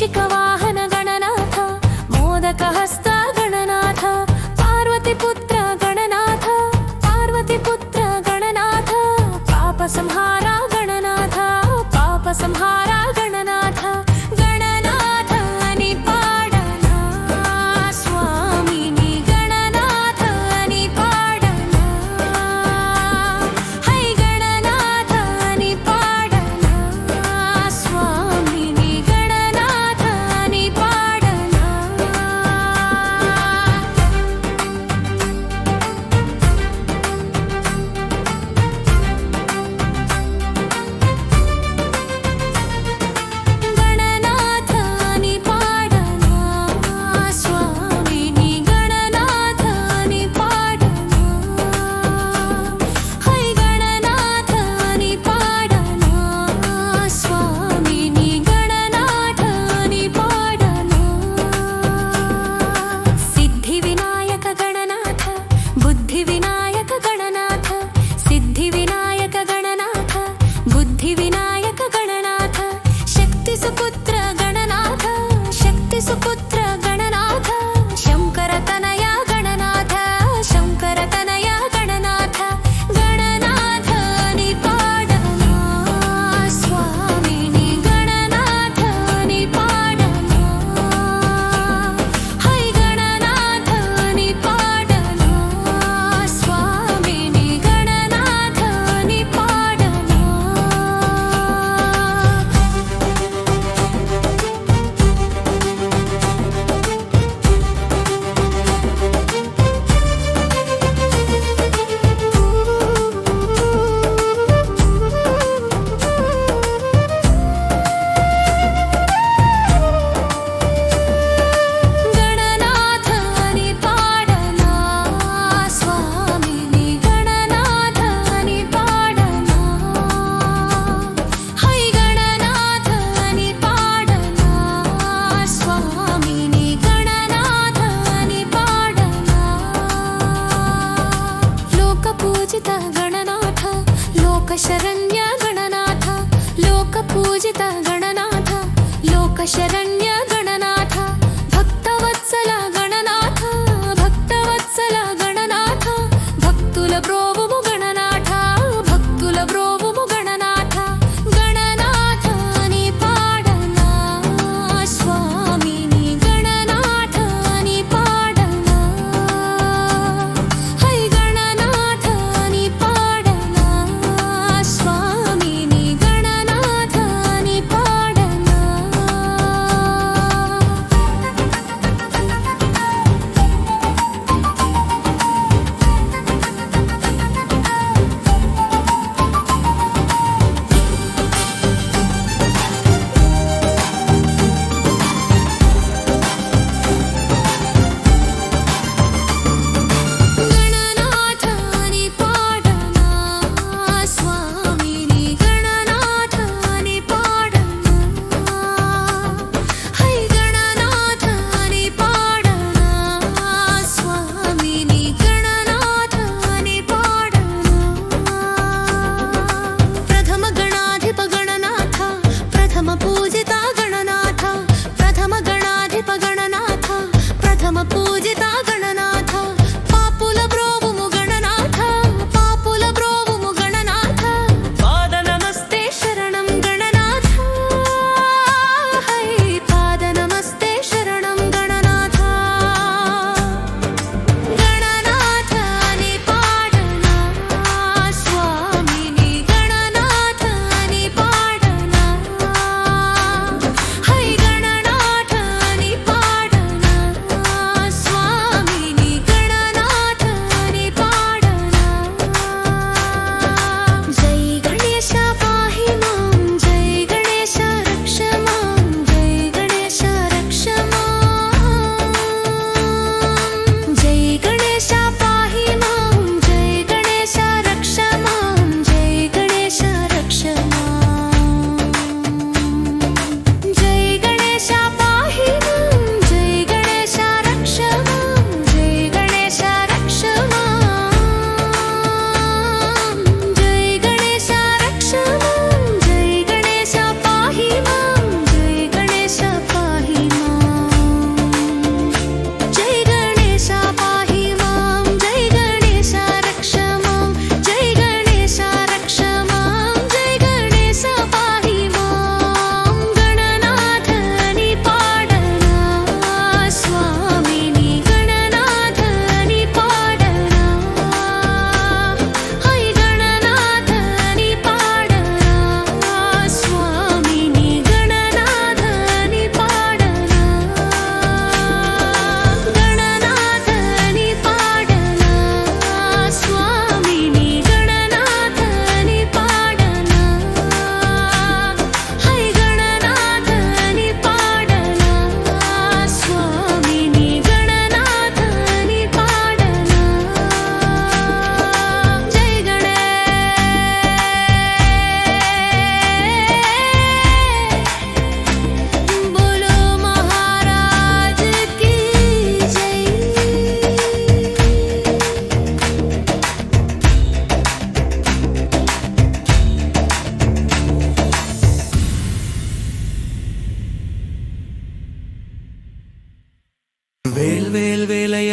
मूषिकवाहन गणनाथ मोदकहस्त गणनाथ पार्वतीपुत्र गणनाथ पार्वतीपुत्र गणनाथ पापसंहारा गणनाथ पापसंहारा गणनाथ गणनाथ अनि पाडना स्वामिनी गणनाथ अनि पाडना है गणनाथ अनि पाडना स्वामिनी गणनाथ अनि पाडना गणनाथ अनि पाडना स्वामिनी गणनाथ अनि पाडना है गणनाथ अनि पाडना स्वामिनी गणनाथ अनि पाडना सिद्धिविनायक गणनाथ बुद्धिविनायक गणनाथ सिद्धिविनायक गणनाथ बुद्धिविनायक गणनाथ शक्तिसुपुत्र गणनाथ शक्तिसुपुत्र गणनाथ शंकरतनया गणनाथ शंकरतनया गणनाथ गणनाथ अनि पाडना स्वामिनी गणनाथ अनि पाडना है गणनाथ अनि पाडना स्वामिनी गणनाथ अनि पाडना गणनाथ अनि पाडना स्वामिनी गणनाथ अनि पाडना है गणनाथ अनि पाडना स्वामिनी गणनाथ अनि पाडना लोकपूजित गणनाथ लोकशरण्य गणनाथ लोकपूजित गणनाथ लोकशरण्य गणनाथ भक्तवत्सल गणनाथ भक्तवत्सल गणनाथ भक्तुल ब्रोवुमु गणनाथ भक्तुल ब्रोवुमु गणनाथ गणनाथ अनि पाडना स्वामिनी गणनाथ अनि पाडना है गणनाथ अनि पाडना स्वामिनी गणनाथ अनि पाडना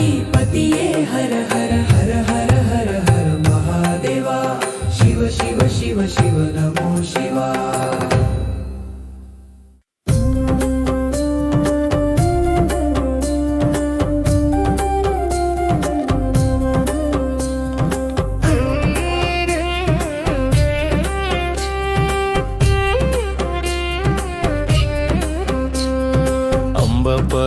पार्वतीपतिये हर हर हर हर हर हर महादेवा शिव शिव शिव शिव नमो शिवा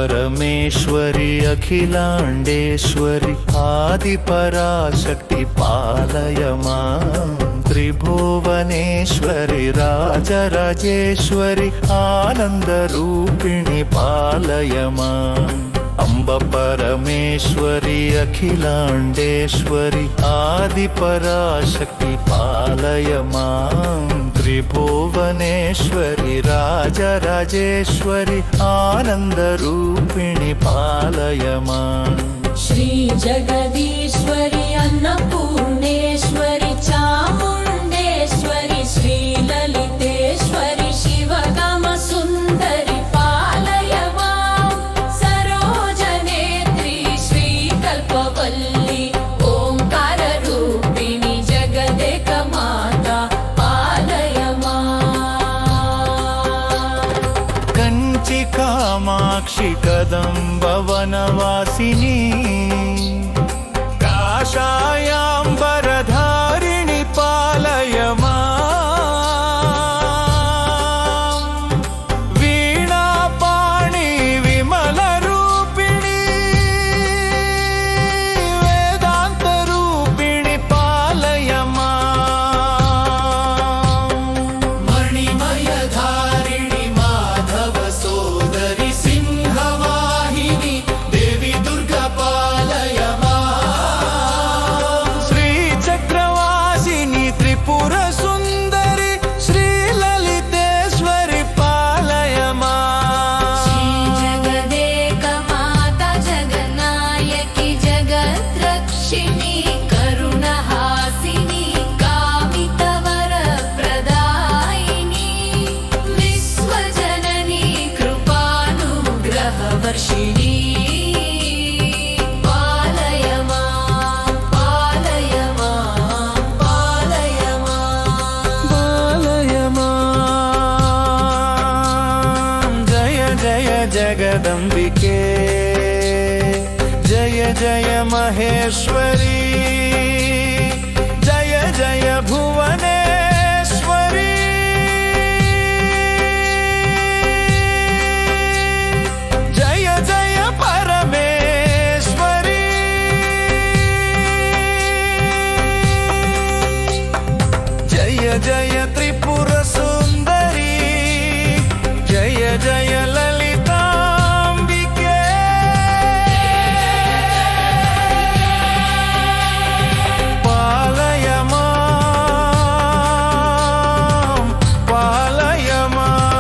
परमेश्वरी अखिलाण्डेश्वरि आदिपराशक्ति पालय मां त्रिभुवनेश्वरि राजराजेश्वरि आनन्दरूपिणि पालय माम् अम्ब परमेश्वरि अखिलाण्डेश्वरि आदिपराशक्ति पालय मां त्रिभुवनेश्वरि राजराजेश्वरि आनन्दरूपिणि पालय माम् श्री जगदीश्वरि अन्नपूर्णेश्वरि चामुण्डेश्वरि श्री ललितेश्वरि शिवगामसुन्दरि पालय मां सरोजनेत्री श्रीकल्पवल्ली ओङ्काररूपिणि जगदेकमाता पालय माम् कामाक्षि कदम्बवनवासिनी काषायाम्बरधारिणि पालय माम् वीणापाणि विमलरूपिणि वेदान्तरूपिणि पालय माम् मणिमयधारिणि माधव सोदरि सिंहवाहिनी देवी दुर्गा पालय माम् श्रीचक्रवासिनी त्रिपुर सुन्दरि श्रीललितेश्वरि पालय माम् जगदेकमाता जगन्नायकि जगद्रक्षिणी करुणहासिनी कामितवरप्रदायिनी विश्वजननी कृपानुग्रहवर्षिणी पालय मां पालय मां पालय मां पालय माम् जय जय जगदम्बिके जय जय महेश्वरी जय जय भुवनेश्वरी जय जय परमेश्वरी जय जय त्रिपुर सुन्दरी जय जय ललिताम्बिके पालय मां पालय माम्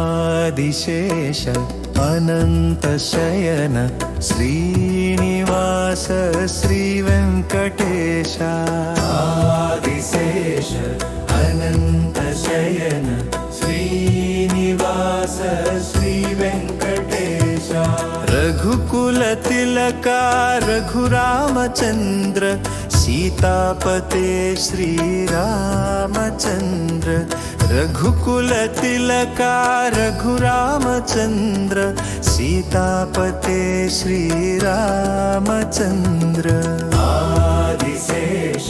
आदिशेष अनन्तशयन श्रीनिवास श्रीवेङ्कटेश आदिशेष अनन्तशयन श्रीनिवास श्रीवेङ्कटेश रघुकुलतिलका रघुरामचन्द्र सीतापते श्रीरामचन्द्र रघुकुलतिलका रघुरामचन्द्र सीतापते श्रीरामचन्द्र आदिशेष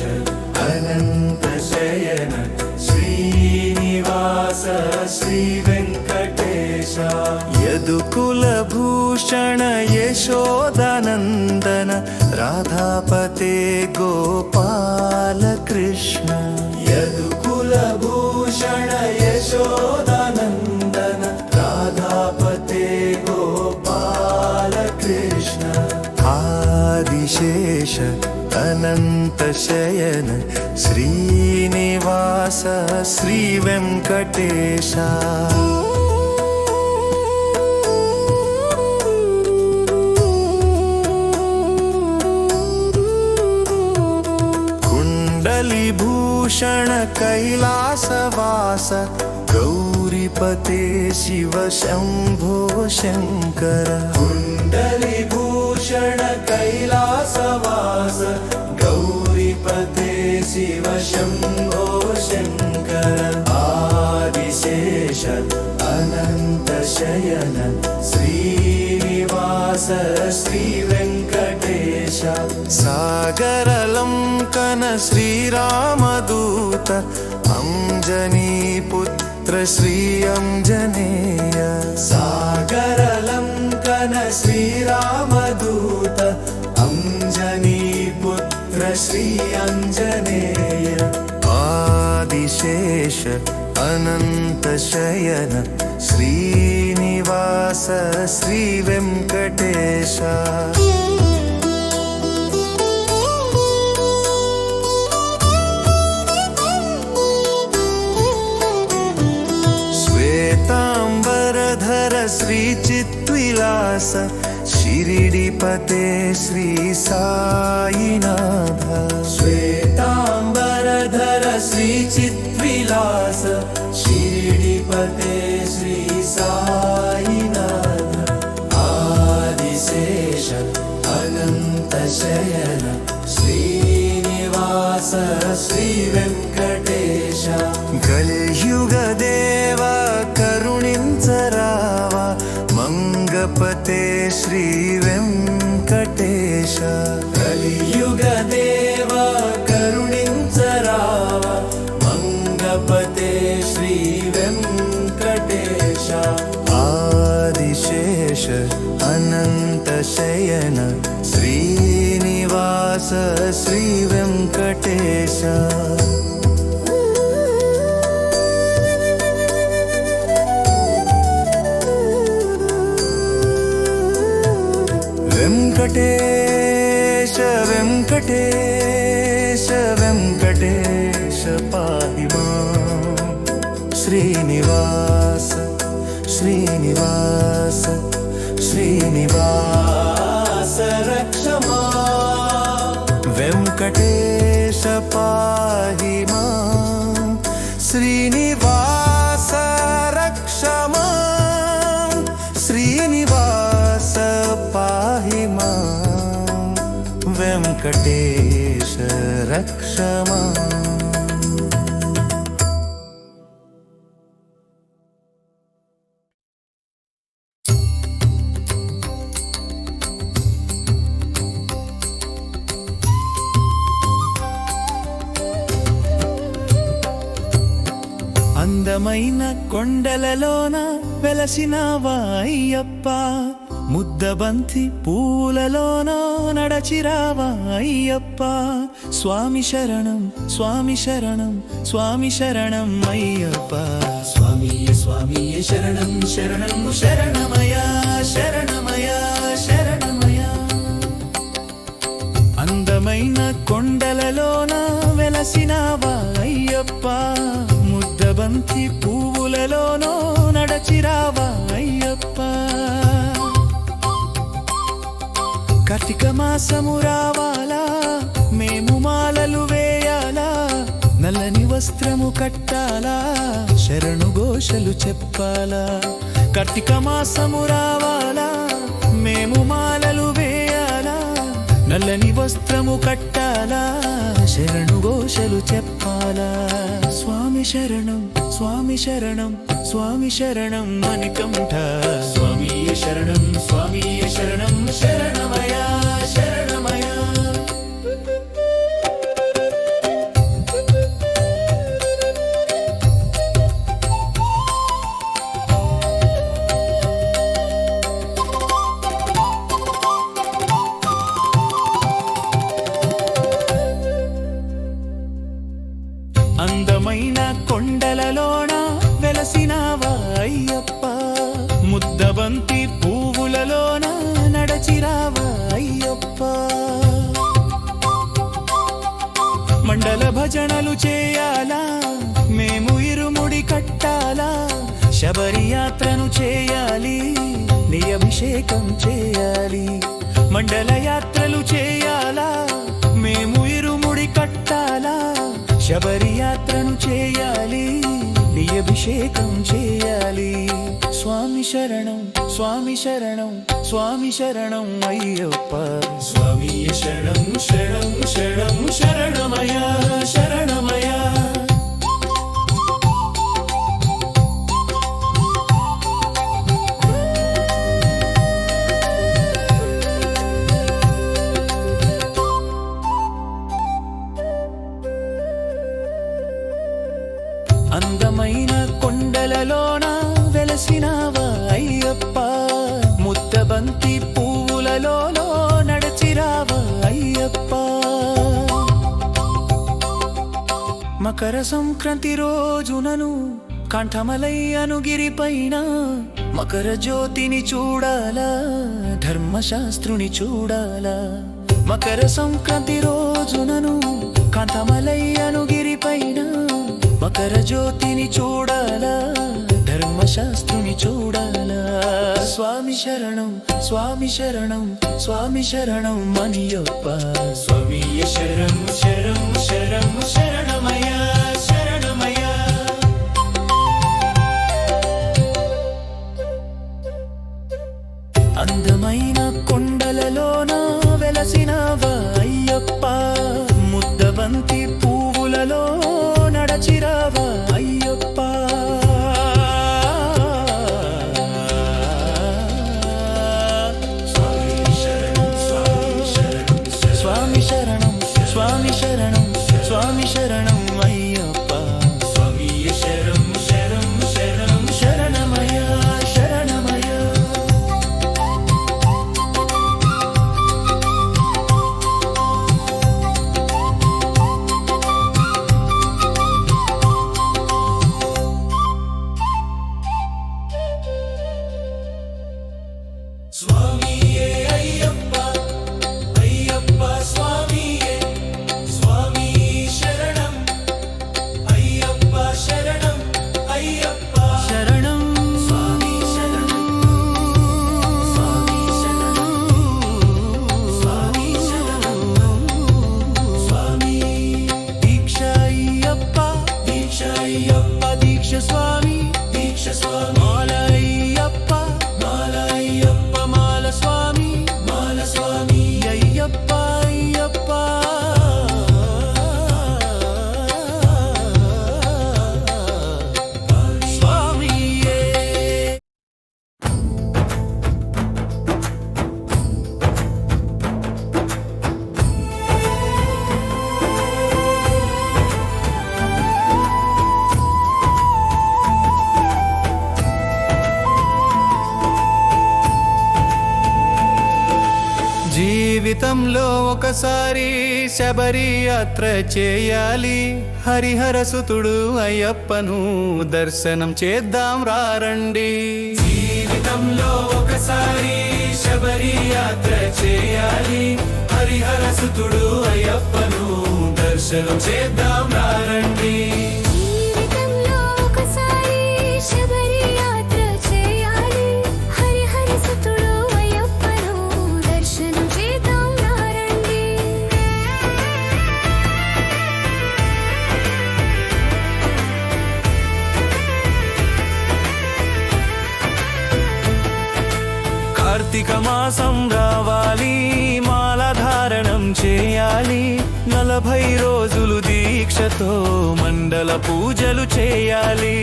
अनन्तशयन श्रीनिवास श्रीवेङ्कटेश यदुकुलभूषण यशोदानन्दन राधापते गोपाल कृष्ण यदुकुलभूषण यशोदानन्दन राधापते गोपाल कृष्ण आदिशेष अनन्त శయన శ్రీనివాస శ్రీ వెంకటేశ కుండలిభూషణ కైలాసవాస గౌరీపతే శివ శంభో శంకర కుండలిభూషణ కైలాసవాస గౌరీపతే శివ శంభో శంకర ఆదిశేష అనంత శయన శ్రీనివాస శ్రీ వెంకటేశ సాగరలంకన శ్రీరామదూత అంజనీపుత్ర శ్రీ అంజనేయ సాగరలంకన శ్రీరామదూత అంజనీపుత్ర శ్రీ అంజనేయ ఆదిశేష అనంత శయన శ్రీనివాస శ్రీ వెంకటేశ శ్వేతాంబరధర శ్రీ చిత్విలాస షిరిడిపతే శ్రీ సాయినాథ శ్వేతాంబరధర శ్రీ చిత్విలాస షిరిడిపతే శ్రీ సాయినాథ ఆదిశేష అనంత శయన శ్రీనివాస శ్రీ వెంకటేశ కలియుగ దేవ కరుణించరావా మంగపతే శ్రీ వెంకటేశ కలియుగ దేవ కరుణించరావా మంగపతే శ్రీ వెంకటేశ ఆదిశేష అనంత శయన శ్రీనివాస శ్రీ వెంకటేశ వెంకటేశ వెంకటేశ వెంకటేశ పాహి మాం శ్రీనివాస శ్రీనివాస శ్రీనివాస రక్ష మాం వెంకటేశ పాహి మాం శ్రీనివాస రక్ష మాం శ్రీనివాస పాహి మాం వెంకటేశ రక్ష మాం అందమైన కొండలలోన వెలసినవా అయ్యప్ప ముద్దబంతి పూలలోన నడచిరావా అయ్యప్ప స్వామి శరణం స్వామి శరణం స్వామి శరణం అయ్యప్ప స్వామియే స్వామియే శరణం శరణం శరణమయ శరణమయ శరణమయ అందమైన కొండలలోన వెలసినవా అయ్యప్ప ముద్దబంతి పువ్వులలోనో నడచిరావా అయ్యప్ప కార్తీక మాసము రావాలా మేము మాలలు వేయాలా నల్లని వస్త్రము కట్టాలా శరణు ఘోషలు చెప్పాలా కార్తీక మాసము రావాలా మేము మాలలు వేయాలా నల్లని వస్త్రము కట్టాలా శరణు ఘోషలు చెప్పాలా స్వామి శరణం స్వామి శరణం స్వామి శరణం మణికంఠ స్వామియే శరణం స్వామియే శరణం శరణమయ శరణమయ అందమైన కొండలలోన వెలసినవా అయ్యప్ప ముద్దబంతి పువ్వులలోన నడచిరావా అయ్యప్ప శబరి యాత్రను చేయాలి, నీ అభిషేకం చేయాలి. మండల యాత్రలు చేయాలా, మేము ఇరుముడి కట్టాలా. శబరి యాత్రను చేయాలి, నీ అభిషేకం చేయాలి. స్వామి శరణం, స్వామి శరణం, స్వామి శరణం అయ్యప్ప. స్వామి శరణం శరణం శరణం శరణమయ శరణమయ. అందమైన కొండలలోన వెలసినావా అయ్యప్ప. ముద్దబంతి పువ్వులలో నడచిరావా అయ్యప్ప. మకర సంక్రాంతి రోజునను కంఠమలై అనుగిరిపైన మకర జ్యోతిని చూడాలా, ధర్మశాస్త్రుని చూడాలా. మకర సంక్రాంతి రోజునను కంఠమలై అనుగిరిపైన మకర జ్యోతిని చూడాలా, ధర్మశాస్త్రుని చూడాలా. స్వామి శరణం, స్వామి శరణం, స్వామి శరణం అయ్యప్ప. స్వామి శరణం శరణం శరణం శరణమయ శరణమయ. అందమైన కొండలలోన వెలసినావా అయ్యప్ప. ముద్దబంతి పువ్వులలో నడచిరావా అయ్యప్ప. స్వామి శరణం, స్వామి శరణం, స్వామి శరణం అయ్యప్ప. స్వామి శరణం శరణం శరణం శరణమయ శరణమయ. స్వామియే అయ్యప్ప, అయ్యప్ప స్వామియే. స్వామి శరణం, అయ్యప్ప శరణం, అయ్యప్ప శరణం. స్వామి శరణం, స్వామి శరణం, స్వామి శరణం. స్వామి దీక్ష అయ్యప్ప, దీక్ష అయ్యప్ప, దీక్ష స్వామి, దీక్ష స్వామి. మాల అయ్యప్ప, మాల అయ్యప్ప, మాల స్వామి, మాల స్వామి. అయ్యప్ప అయ్యప్ప. స్వామియే. జీవితంలో ఒకసారి శబరి యాత్ర చేయాలి, హరిహర సుతుడు అయ్యప్పను దర్శనం చేద్దాం రండి. జీవితంలో ఒకసారి శబరి యాత్ర చేయాలి, హరిహర సుతుడు అయ్యప్పను దర్శనం చేద్దాం రండి. జీవితంలో ఒకసారి శబరి యాత్ర చేయాలి, హరిహర సుతుడు అయ్యప్పను దర్శనం చేద్దాం రండి. కార్తీక మాసం రావాలి, మాల ధారణం చేయాలి. 40 రోజులు దీక్షతో మండల పూజలు చేయాలి.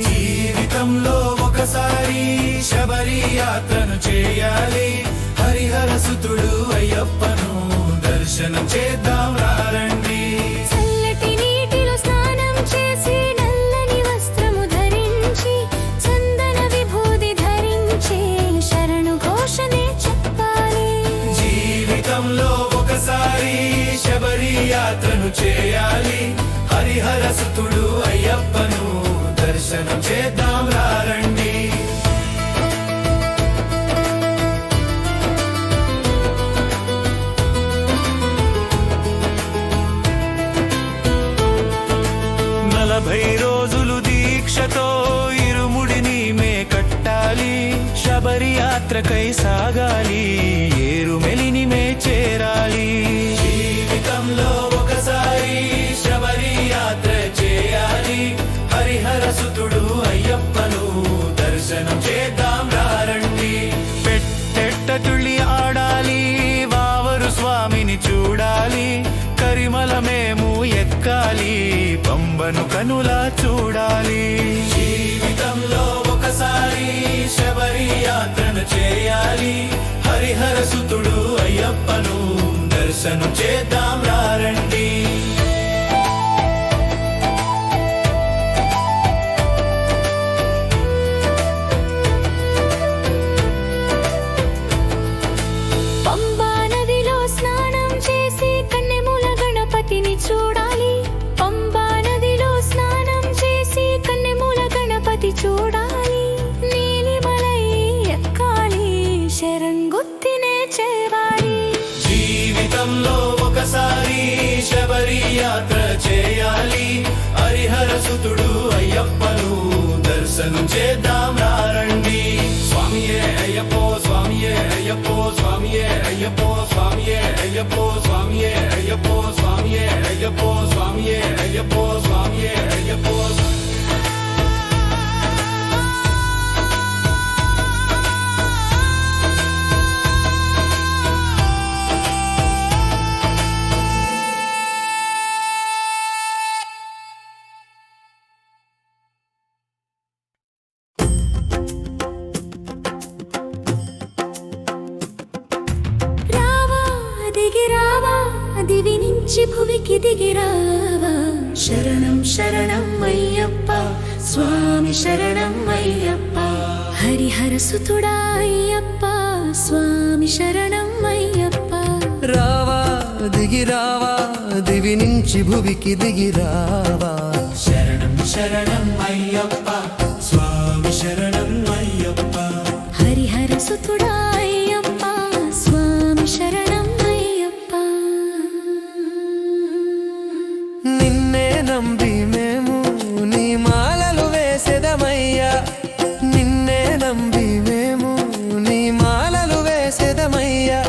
జీవితంలో ఒకసారి శబరి యాత్రను చేయాలి, హరిహర సుతుడు అయ్యప్పను దర్శనం చేద్దాం రండి. చల్లటి నీటిలో స్నానం చేసి నల్లని వస్త్రము ధరించి చందన విభూది ధరించి శరణు ఘోషనే చెప్పాలి. జీవితంలో ఒకసారి శబరి యాత్రను చేయాలి, హరిహర సుతుడు అయ్యప్పను దర్శనం చేద్దాం రండి. రోజులు దీక్షతో ఇరుముడిని యాత్రకై సాగాలి, ఏరుమెలినిమే చేరాలి. జీవితంలో ఒకసారి శబరి యాత్ర చేయాలి, హరిహర సుతుడు అయ్యప్పను దర్శనం చేద్దాం రండి. పెట్టెట్ట తుళ్ళి ఆడాలి, వావరు స్వామిని చూడాలి, కరిమల మేము ఎక్కాలి, పంబను కనులా చూడాలి. జీవితంలో ఒకసారి శబరి యాత్రను చేయాలి, హరిహర సుతుడు అయ్యప్పను దర్శనం చేద్దాం రండి. పంబా నదిలో స్నానం చేసి కన్నెమూల గణపతిని చూడాలి. పంబా నదిలో స్నానం చేసి కన్నెమూల గణపతి చూడాలి. నీలిమలై ఎక్కాలి, శరంగుత్తినే చేరాలి. జీవితంలో ఒకసారి శబరి యాత్ర చేయాలి, హరిహర సుతుడు అయ్యప్పను దర్శనం చేద్దాం రండి. స్వామియే అయ్యప్పో, స్వామియే అయ్యప్పో, స్వామియే అయ్యప్పో, స్వామియే అయ్యప్పో, స్వామియే అయ్యప్పో, స్వామియే అయ్యప్పో, స్వామియే అయ్యప్పో, స్వామియే అయ్యప్పో. దివి నుంచి భువికి దిగిరావా, శరణం శరణం అయ్యప్ప, స్వామి శరణం అయ్యప్ప. హరిహర సుతుడా అయ్యప్ప, స్వామి శరణం అయ్యప్ప. రావా దిగిరావా, దివి నుంచి భువికి దిగిరావా, శరణం శరణం అయ్యప్ప, స్వామి శరణం అయ్యప్ప. హరిహర సుతుడా అయ్యప్ప, స్వామి శరణం అయ్యప్ప. నిన్నే నంబి మేము నీ మాలలు వేసెదమయ్యా, నిన్నే నంబి మేము నీ మాలలు వేసెదమయ్యా.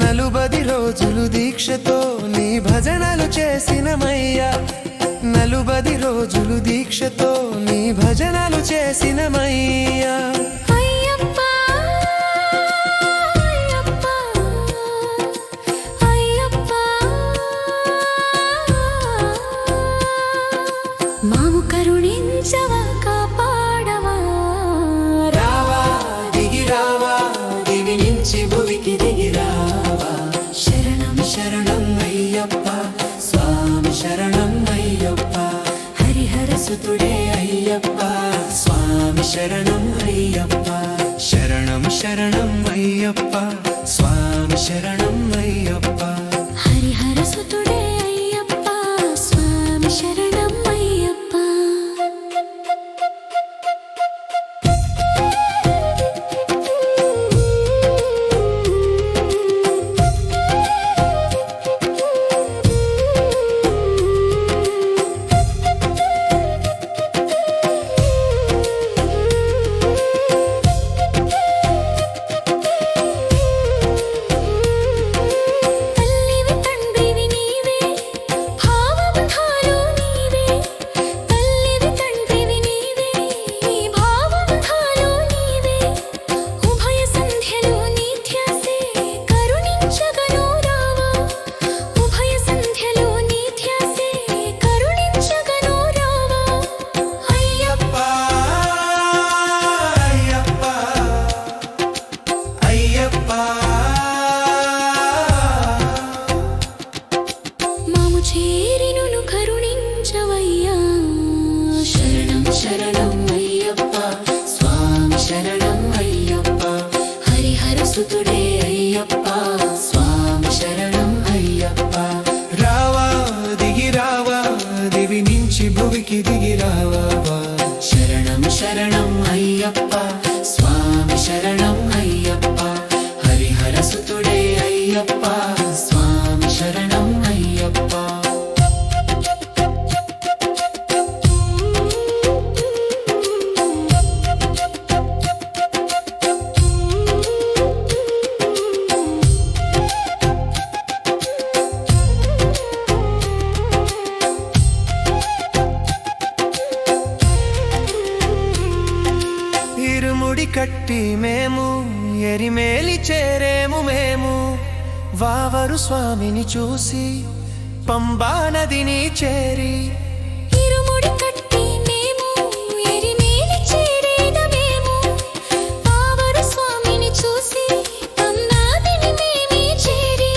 40 రోజులు దీక్షతో నీ భజనలు చేసినమయ్యా, 40 రోజులు దీక్షతో నీ భజనలు చేసినమయ్యా. అయ్యప్ప అయ్యప్ప అయ్యప్ప, మాము కరుణించవా, కాపాడవా. రావా దిగిరావా, దివి నుంచి భువికి దిగిరావా, శరణం శరణం అయ్యప్ప, స్వామి శరణం అయ్యప్ప. హరిహర సుతుడే అయ్యప్ప, స్వామి శరణం అయ్యప్ప. శరణం శరణం అయ్యప్ప, స్వామి శరణం అయ్యప్ప. హరిహర సుతుడే అయ్యప్ప, స్వామి శరణం అయ్యప్ప. తల్లివి తండ్రివి నీవే, భావబంధాలు నీవే. తల్లివి తండ్రివి నీవే, భావబంధాలు నీవే. ఉభయ సంధ్యలు నీ ధ్యాసే, కరుణించగను రావా. ఉభయ సంధ్యలు నీ ధ్యాసే, కరుణించగను రావా. అయ్యప్ప అయ్యప్ప అయ్యప్ప, మాము చేరినును కరుణించవయ్యా. శరణం శరణం అయ్యప్ప, స్వామి శరణం అయ్యప్ప. హరిహర సుతుడే అయ్యప్ప, స్వామి శరణం అయ్యప్ప. రావా దిగిరావా, దివి నుంచి భువికి దిగిరావా, శరణం శరణం అయ్యప్ప, స్వామి శరణం అయ్యప్ప. హరిహర సుతుడే అయ్యప్ప, స్వామి శరణం అయ్యప్ప. ఇరుముడి కట్టి మేము ఎరిమేలి చేరేము మేము వావరు స్వామిని చూసి పంబా నదిని చేరి ఇరుముడి కట్టి మేము ఎరిమేలి చేరేదమేము వావరు స్వామిని చూసి పంబా నదిని మేమే చేరి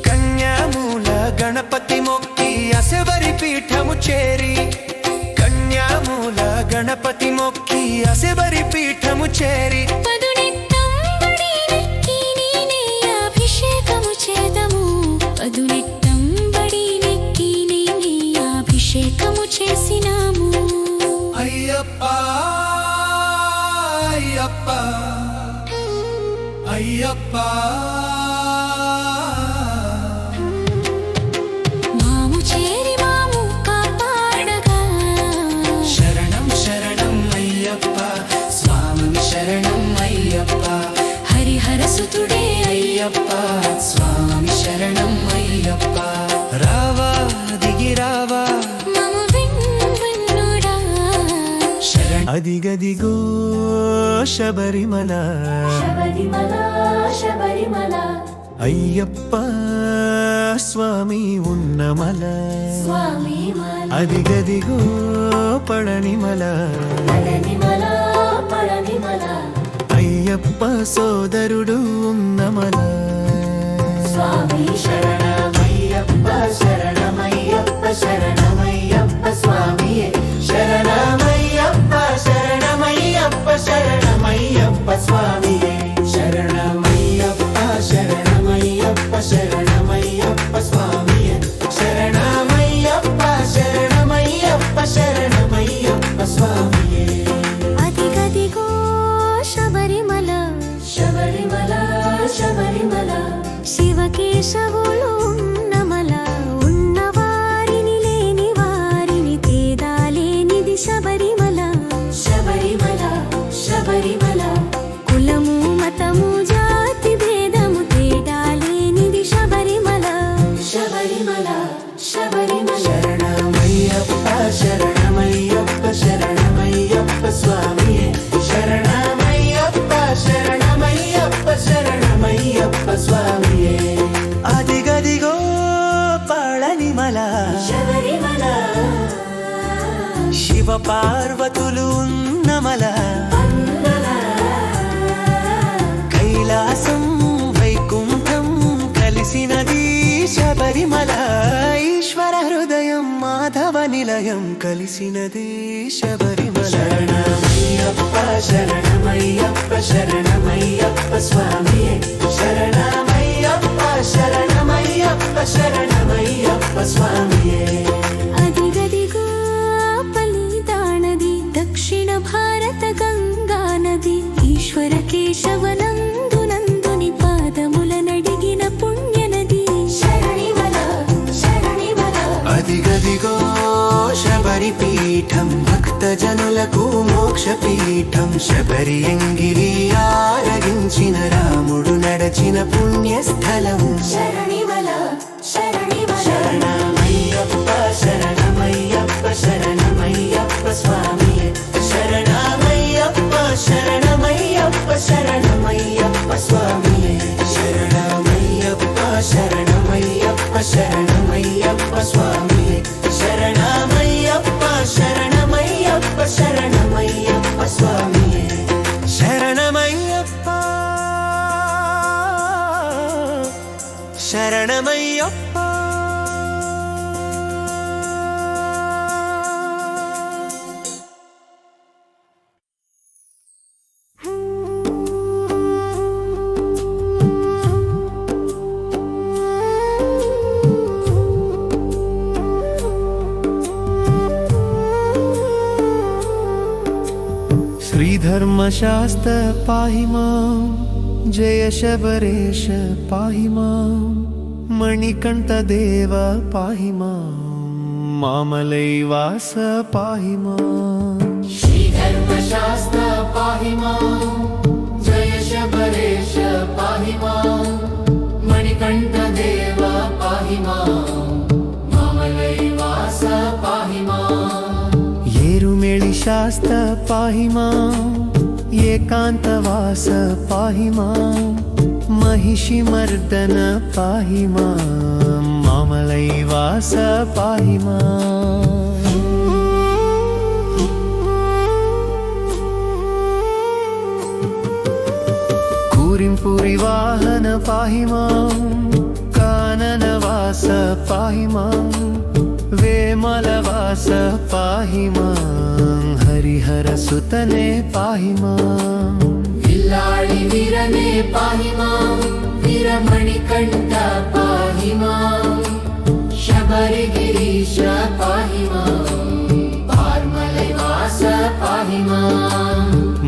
కన్యామూల గణపతి మొక్కి అసెవరి పీఠము చేరి కన్యామూల గణపతి మొక్కి అసెవరి పీఠము చేరి పదునెట్టంబడి నెక్కి నేనే అభిషేకము చేదము పదునెట్టంబడి నెక్కి నేనే అభిషేకము చేసినాము అయ్యప్ప అయ్యప్ప అయ్యప్ప మాము చేరి మాము కాపాడగా శరణం శరణం అయ్యప్ప స్వామి శరణం అయ్యప్ప హరిహర సుతుడే అయ్యప్ప స్వామి శరణం అయ్యప్ప రావా దిగి రావా మము విన్నుడా అదిగదిగో శబరిమల శబరిమల శబరిమల అయ్యప్ప స్వామి ఉన్నమల స్వామి మల అదిగదిగో పళనిమల పళనిమల పళనిమల అయ్యప్ప సోదరుడు ఉన్నమల స్వామి శరణమయ్యప్ప శరణమయ్యప్ప శరణమయ్యప్ప స్వామియే శరణమయ్యప్ప శరణమయ్యప్ప శరణమయ్యప్ప స్వామియే శరణమయ్యప్ప శరణమయ్యప్ప శరణమయ్యప్ప స్వామియే శరణమయ్యప్ప శరణమయ్యప్ప శరణమయ్యప్ప స్వామియే అదిగదిగో శబరిమల శబరిమల శబరిమల శివకేశవులు ఉన్నమల ఉన్నవారిని లేని వారిని తేదాలేనిది శబరిమల శబరిమల శబరిమల కులము మతము జాతి భేదము తేడాలేనిది శబరిమల శబరిమల శబరిమల శరణమయ్యప్ప శరణమయ్యప్ప శరణమయ్యప్ప స్వామియే శరణమయ్యప్ప శరణమయ్యప్ప శరణమయ్యప్ప స్వామియే అదిగదిగో పళనిమల శబరిమల శివ పార్వతులు ఉన్నమల కైలాసం వైకుంఠం కలిసినది శబరిమల ఈశ్వర హృదయం మాధవ నిలయం కలిసినది శబరిమల శరణమయ్యప్ప శరణమయ్యప్ప శరణమయ్యప్ప స్వామియే శరణమయ్యప్ప శరణమయ్యప్ప శరణమయ్యప్ప స్వామియే అదిగదిగో పలితాణది దక్షిణ భారత గంగా నది ఈశ్వర కేశవనందునందుని పాదముల నడిగిన పుణ్యనది శరణిమల శరణిమల అదిగదిగో శబరి పీఠం భక్తజనులకు మోక్ష పీఠం శబరి ఎంగిరి ఆరగించిన రాముడు నడచిన పుణ్యస్థలం శరణిమల శరణిమల శరణమయ్యప్ప శరణమయ్యప్ప శరణమయ్యప్ప స్వామియే శరణమయ్యప్ప శరణమయ్యప్ప శరణమయ్యప్ప స్వామియే శరణమయ్యప్ప శరణమయ్యప్ప శరణమయ్యప్ప స్వామియే శరణమయ్యప్ప శరణమయ్యప్ప శరణమయ్యప్ప స్వామియే శరణమయ్యప్ప శరణమయ్యప్ప श्रीधर्मशास्त्र पाहि मां जय शबरेश पाहि मां मणिकण्ठदेव पाहि मां मामलैवास पाहि मां श्रीधर्मशास्त्र पाहि मां जय शबरेश पाहि मां मणिकण्ठदेव पाहि मां मामलैवास पाहि मां ಏರುಮೇಳಿ ಶಾಸ್ತ್ರ ಪಾಹಿ ಮಾಂ ఏకాంతవాస పాహి మాం महिषिमर्दन पाहि मां मामलैवास पाहि मां कूरिंपुरिवाहन पाहि मां काननवास पाहि मां वेमलवास पाहि मां हरिहरसुतने पाहि मां विल्लाळि वीरने पाहि मां वीरमणिकण्ठ पाहि मां शबरिगिरीश पाहि मां पार्मलैवास पाहि मां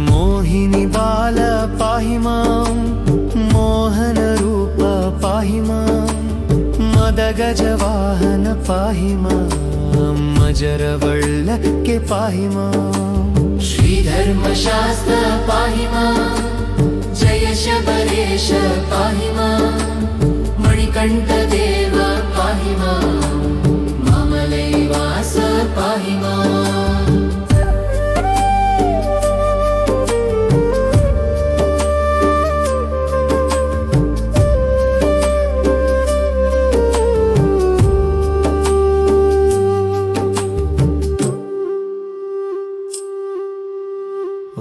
मोहिनी बाल पाहि मां मोहनरूप पाहि मां मदगजवाहन पाहि मां मजरवळ्ळ के पाहि मां श्रीधर्मशास्त्र पाहि मां जय शबरेश पाहि मां मणिकण्ठदेव पाहि मां मामलैवास पाहि मां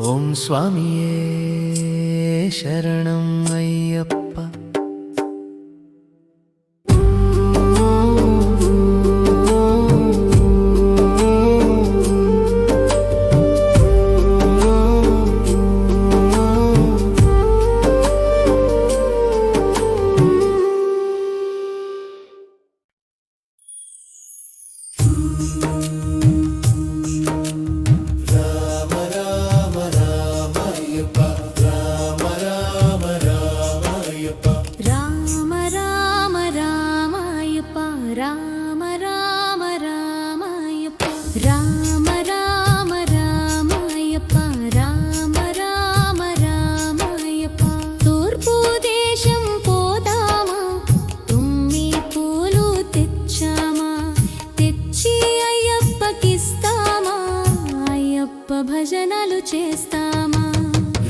ओम स्वामिये शरणं अय्यप्पा రామ రామ రామాయప్ప రామ రామ రామాయప్ప రామ రామ రామాయప్ప రామ రామ రామాయప్ప తూర్పు దేశం పోదామా తుమ్మి పూలు తెచ్చామా తెచ్చి అయ్యప్పకిస్తామా అయ్యప్ప భజనలు చేస్తామా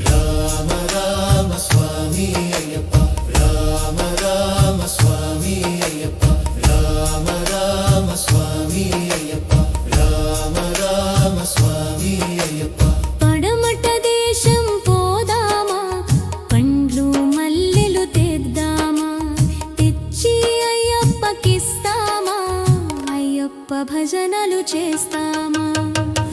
రామ రామ స్వామి అయ్యప్ప రామ రామ స్వామి అయ్యప్ప రామ రామ స్వామి అయ్యప్ప రామ రామ స్వామి అయ్యప్ప పడమట దేశం పోదామా పండ్లు మల్లెలు తెద్దామా తెచ్చి అయ్యప్పకిస్తామా అయ్యప్ప భజనలు చేస్తామా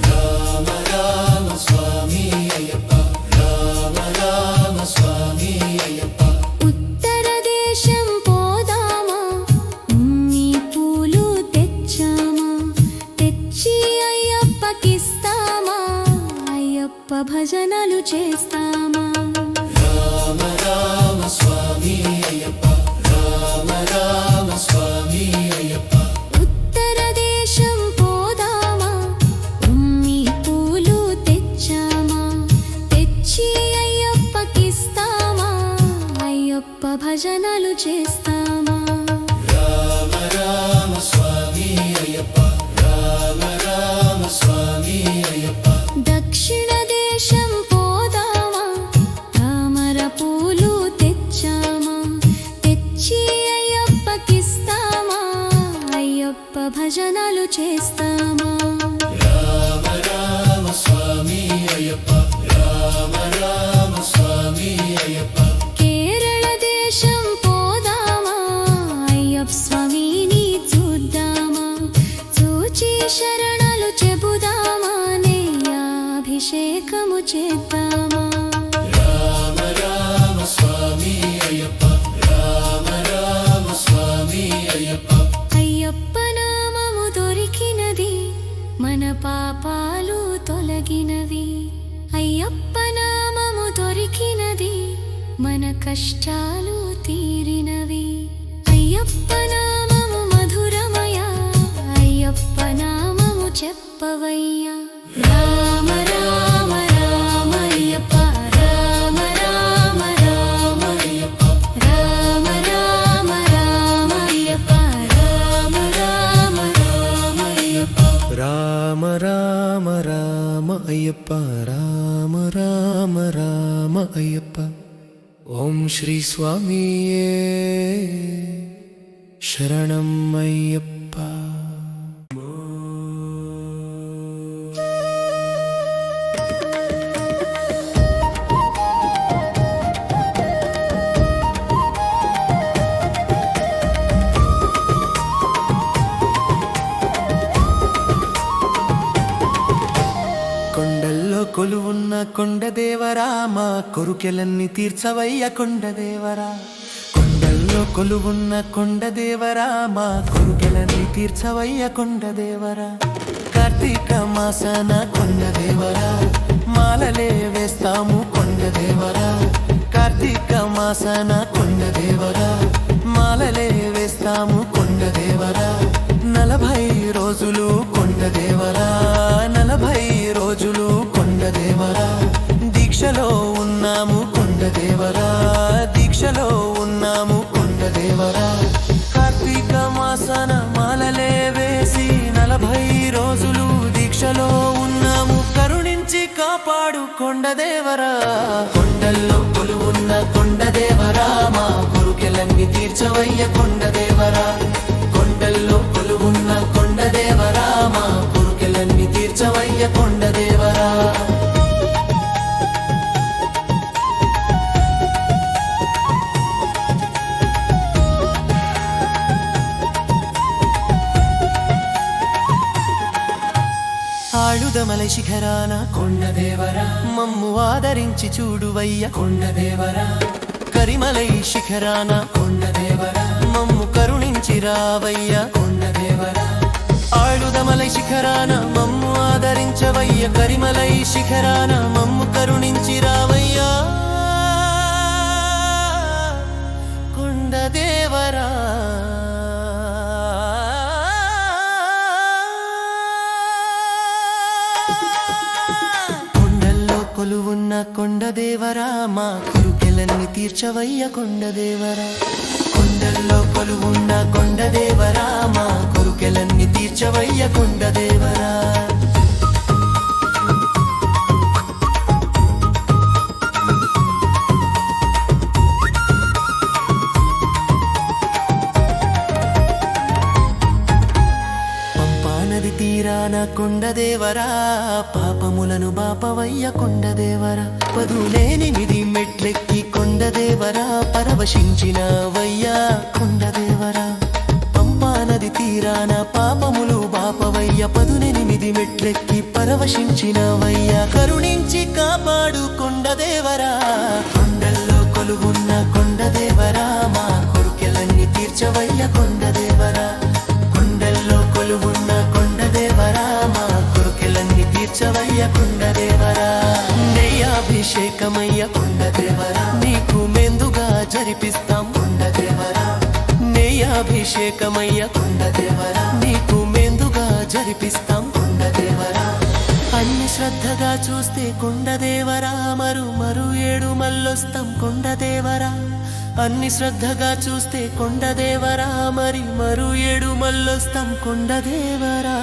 రామ రామ స్వామి అయ్యప్ప రామ రామ స్వామి అయ్యప్ప ఉత్తర దేశం పోదామా ఉమ్మి పూలు తెచ్చామా తెచ్చి అయ్యప్పకిస్తామా అయ్యప్ప భజనలు చేస్తామా రామ రామ స్వామి అయ్యప్ప రామ రామ స్వామి అయ్యప్ప ఉత్తర దేశం పోదామా ఉమ్మి పూలు తెచ్చామా తెచ్చి అయ్యప్పకిస్తామా అయ్యప్ప భజనలు చేస్తామా రామ రామ స్వామి అయ్యప్ప రామ రామ స్వామి అయ్యప్ప దక్షిణ దేశం పోదామా తామర పూలు తెచ్చామా తెచ్చి అయ్యప్పకిస్తామా అయ్యప్ప భజనలు చేస్తామా రామ రామ స్వామి అయ్యప్ప రామ రామ స్వామి అయ్యప్ప కేరళ దేశం పోదామా అయ్యప్ప స్వామిని చూద్దామా చూచి శరణాలు చెబుదామా అభిషేకము చేద్దామా రామ రామ స్వామి అయ్యప్ప రామ రామ స్వామి అయ్యప్ప అయ్యప్ప నామము దొరికినది మన పాపాలు తొలగినవి అయ్యప్ప నామము దొరికినది మన కష్టాలు తీరినవి అయ్యప్ప నామము మధురమయ అయ్యప్ప నామము చెప్పవయ్యా రామ రామ రామయ్యప్ప రామ రామ రామయ్యప్ప రామ రామ రామయ్యప్ప రామ రామ రామయ్యప్ప రామ రామ రామ అయ్యప్ప రామ రామ రామ అయ్యప్ప. ఓం శ్రీ స్వామియే శరణం అయ్యప్ప. కొండల్లో కొలువున్న కొండదేవరా మా కొరుకెలన్నీ తీర్చవయ్య కొండదేవరా. కొండల్లో కొలువున్న కొండదేవరా మా కొరుకెలన్నీ తీర్చవయ్య కొండదేవరా. కార్తీక మాసన కొండదేవరా మాలలే వేస్తాము కొండదేవరా. కార్తీక మాసన కొండదేవరా మాలలే వేస్తాము కొండదేవరా. 40 రోజులు కొండదేవరా 40 రోజులు కొండదేవరా. దీక్షలో ఉన్నాము కొండదేవరా దీక్షలో ఉన్నాము కొండదేవరా. కార్తీక మాసన మాలలే వేసి 40 రోజులు దీక్షలో ఉన్నాము. కరుణించి కాపాడు కొండదేవరా. కొండల్లో కొలువున్న కొండదేవరా మా కొరుకెలన్నీ తీర్చవయ్య కొండదేవరా. కొండల్లో కొలువున్న కొండదేవరా మా కొరుకెలన్నీ తీర్చవయ్య కొండదేవరా. ఆళుదమల శిఖరాన కొండదేవరా మమ్ము ఆదరించి చూడువయ్య కొండదేవరా. కరిమలై శిఖరాన కొండదేవరా మమ్ము కరుణించి రావయ్య కొండదేవరా. ఆళుదమలై శిఖరాన మమ్ము ఆదరించవయ్య కరిమలై శిఖరాన మమ్ము కరుణించి రావయ్యా కొండదేవరా. కొండల్లో కొలువున్న కొండదేవరా మా కొరుకెలన్నీ తీర్చవయ్య కొండదేవరా. కొండల్లో కొలువున్న కొండదేవరా మా కొరుకెలన్నీ తీర్చవయ్య కొండదేవరా. పంపానది తీరాన కొండదేవరా పాపములను బాపవయ్య కొండదేవరా. 18 మెట్లెక్కి కొండదేవరా పరవశించినవయ్యా కొండదేవరా. పంపానది తీరాన పాపములు బాపవయ్య 18 మెట్లెక్కి పరవశించినవయ్యా. కరుణించి కాపాడు కొండదేవరా. కొండల్లో కొలువున్న కొండదేవరా మా కొరుకెలన్నీ తీర్చవయ్య కొండదేవరా. కొండల్లో కొలువున్న కొండదేవరా మా కొరుకెలన్నీ తీర్చవయ్య కొండదేవరా. నెయ్యాభిషేకమయ్య కొండదేవరా నీకు మెందుగా జరిపిస్తాం కొండదేవరా. నెయ్యాభిషేకమయ్య కొండదేవరా నీకు మెందుగా జరిపిస్తాం కొండదేవరా. అన్ని శ్రద్ధగా చూస్తే కొండదేవరా మరు 7 మల్లొస్తాం కొండదేవరా. అన్ని శ్రద్ధగా చూస్తే కొండదేవరా మరు 7 మల్లొస్తాం కొండదేవరా.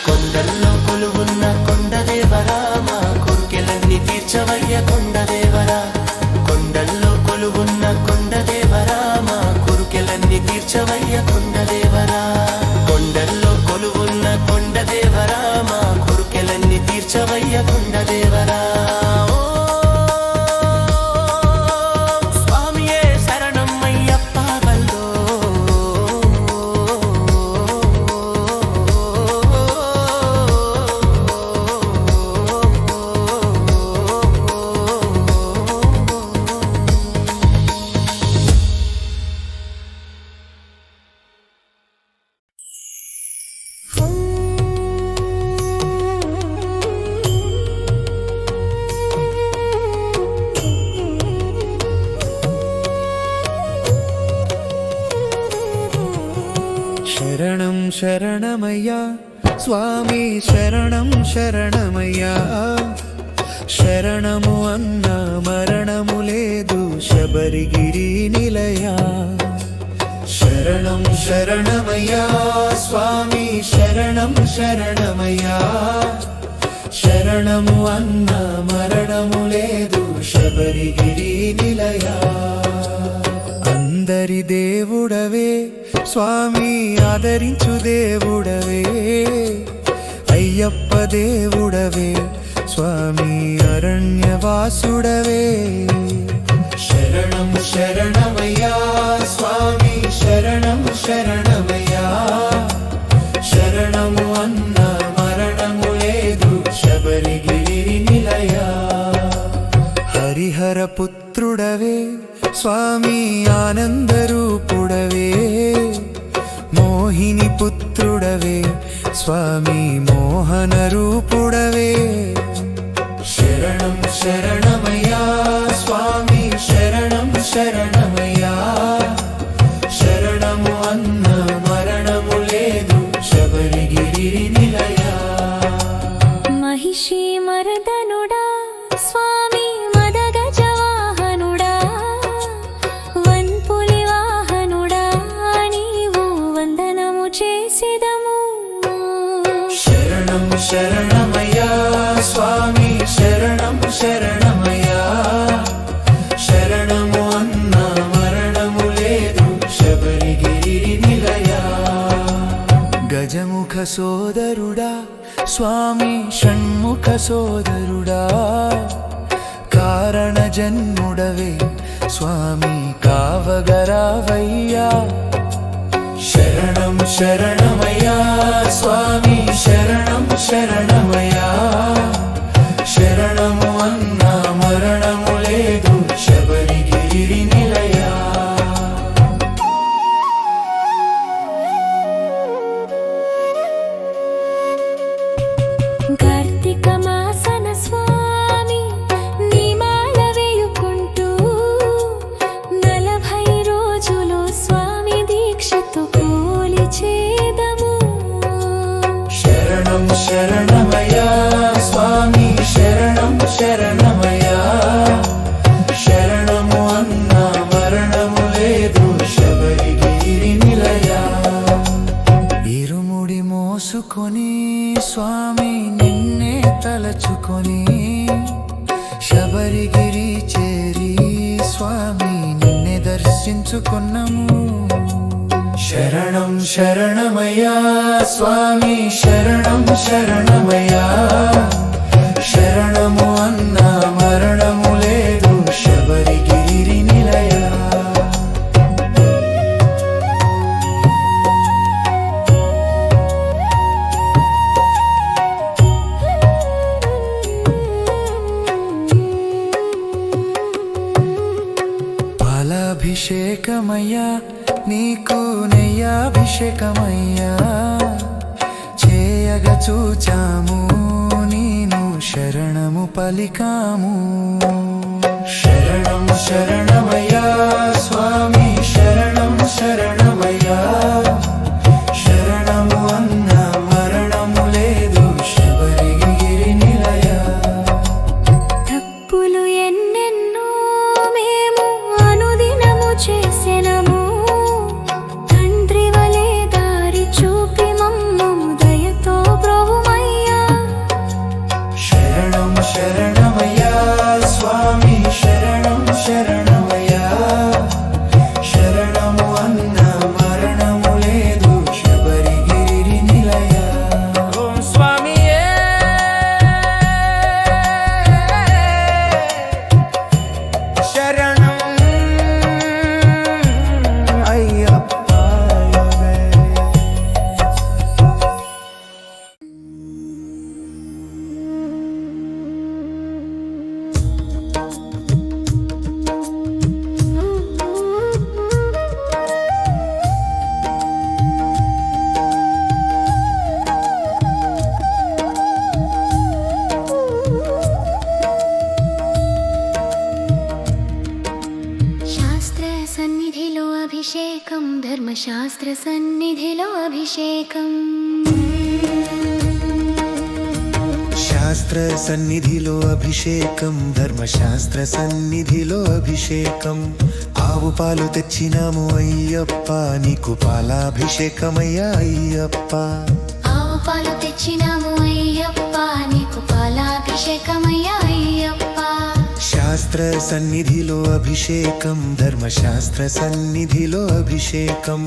కొండల్లో కొలువున్న కొండదేవరా మా కొరుకెలన్నీ తీర్చవయ్య కొండదేవరా. కొండల్లో కొలువున్న కొండదేవరా మా కొరుకెలన్నీ తీర్చవయ్య కొండదేవరా. కొండల్లో కొలువున్న కొండదేవరా మా కొరుకెలన్నీ తీర్చవయ్య కొండదేవరా. స్వామియే శరణం అయ్యప్ప వల్లో. శరణం శరణమయ్యా స్వామి శరణం శరణమయ్యా. శరణము అన్న మరణము లేదు శబరిగిరి నిలయా. శరణం శరణమయ్యా స్వామి శరణం శరణమయ్యా శరణము అన్న మరణము లేదు శబరిగిరి నిలయా అందరి దేవుడవే స్వామి ఆదరించు దేవుడవే అయ్యప్ప దేవుడవే స్వామి అరణ్యవాసుడవే శరణం శరణమయ్యా స్వామి శరణం శరణమయ్యా శరణము అన్న మరణము లేదు శబరిగిరి నిలయా హరిహర పుత్రుడవే స్వామి ఆనందరూపుడవే మోహిని పుత్రుడవే స్వామి మోహన రూపుడవే శరణం శరణమయ్యా స్వామి శరణం శరణమయ్యా శరణము అన్న మరణము లేదు శబరిగిరి నిలయా మహిషి మరదనుడా స్వామి మదగజవాహనుడా వన్పులి వాహనుడా నీవు వందనము చేసిదము శరణం శరణమయ్యా స్వామి శరణం శరణమయ్యా శరణము అన్న మరణము లేదు శబరిగిరి నిలయా గజముఖ సోదరుడా స్వామి షణ్ముఖ సోదరుడా కారణ జన్ముడవే స్వామి కావగరావయ్యా శరణం శరణమయ్యా స్వామి శరణం శరణమయ్యా శరణము అన్న మరణము లేదు శబరిగిరి నిలయా కార్తీక మాసన స్వామి నిమాల వేయుకుంటూ 40 రోజులు స్వామి దీక్షతో కొలిచేదము శరణం శరణమయ్యా స్వామి శరణం శరణమయ్యా శరణము అన్న మరణము లేదు శబరిగిరి నిలయా ఇరుముడి మోసుకొని స్వామి నిన్నే తలచుకొని శబరిగిరి చేరి స్వామి నిన్నే దర్శించుకున్నాము శరణం శరణమయ్యా స్వామి శరణం శరణమయ్యా శరణము అన్న మరణము లేదు శబరిగిరి నిలయా పాలాభిషేకమయ్యా నీకు నెయ్యాభిషేకమయ్యా చేయగ చూచాము నీను శరణము పలికాము శరణం శరణమయ్యా స్వామి శరణం శరణమయ్యా శరణము అన్న మరణము లేదు శబరిగిరి నిలయా తప్పులు ఎన్నెన్నో మేము అనుదినము చేసెనము తండ్రి వలె దారి చూపి మమ్మము దయతో బ్రోవుమయ్యా శరణం శరణమయ్యా స్వామి శరణం శరణమయ్యా శరణము అన్న మరణము లేదు శబరిగిరి నిలయా ఓం స్వామియే శరణం అయ్యప్ప శాస్త్ర సన్నిధిలో అభిషేకం ధర్మశాస్త్ర సన్నిధిలో అభిషేకం శాస్త్ర సన్నిధిలో అభిషేకం ధర్మశాస్త్ర సన్నిధిలో అభిషేకం ఆవు పాలు తెచ్చినాము అయ్యప్ప నీకు పాలాభిషేకమయ్యా అయ్యప్ప ఆవు పాలు తెచ్చినాము అయ్యప్ప నీకు పాలాభిషేకమయ్యా అయ్యప్ప శాస్త్ర సన్నిధిలో అభిషేకం ధర్మశాస్త్ర సన్నిధిలో అభిషేకం